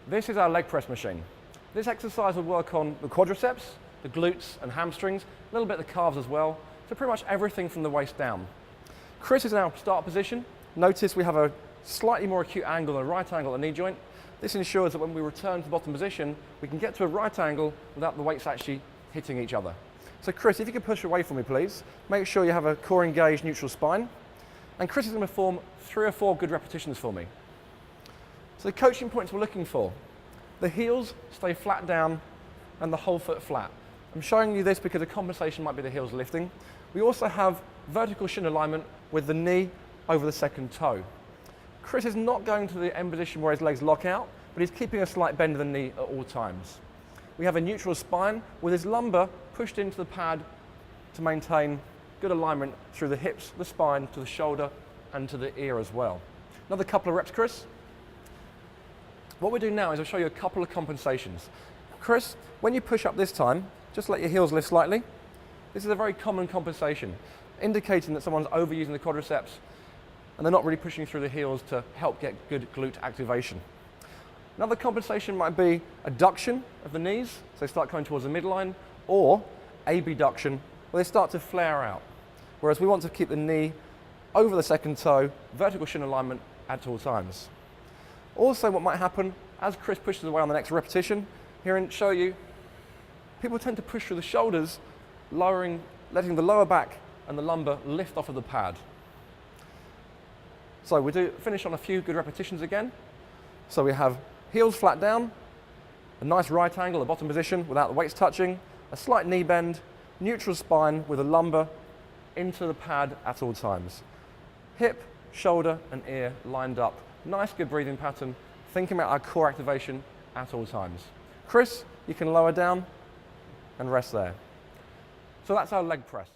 This is our leg press machine. This exercise will work on the quadriceps, the glutes and hamstrings, a little bit of the calves as well, so pretty much everything from the waist down. Chris is in our start position. Notice we have a slightly more acute angle and a right angle at the knee joint. This ensures that when we return to the bottom position, we can get to a right angle without the weights actually hitting each other. So Chris, if you could push away from me, please. Make sure you have a core engaged neutral spine. And Chris is going to perform 3 or 4 good repetitions for me. So the coaching points we're looking for. The heels stay flat down and the whole foot flat. I'm showing you this because the compensation might be the heels lifting. We also have vertical shin alignment with the knee over the second toe. Chris is not going to the end position where his legs lock out, but he's keeping a slight bend of the knee at all times. We have a neutral spine with his lumbar pushed into the pad to maintain good alignment through the hips, the spine, to the shoulder, and to the ear as well. Another couple of reps, Chris. What we'll do now is I'll show you a couple of compensations. Chris, when you push up this time, just let your heels lift slightly. This is a very common compensation, indicating that someone's overusing the quadriceps and they're not really pushing through the heels to help get good glute activation. Another compensation might be adduction of the knees, so they start coming towards the midline, or abduction, where they start to flare out. Whereas we want to keep the knee over the second toe, vertical shin alignment at all times. Also, what might happen as Chris pushes away on the next repetition, here and show you, people tend to push through the shoulders, letting the lower back and the lumbar lift off of the pad. So we do finish on a few good repetitions again. So we have heels flat down, a nice right angle, the bottom position without the weights touching, a slight knee bend, neutral spine with a lumbar into the pad at all times. Hip, shoulder and ear lined up. Nice good breathing pattern, thinking about our core activation at all times. Chris, you can lower down and rest there. So that's our leg press.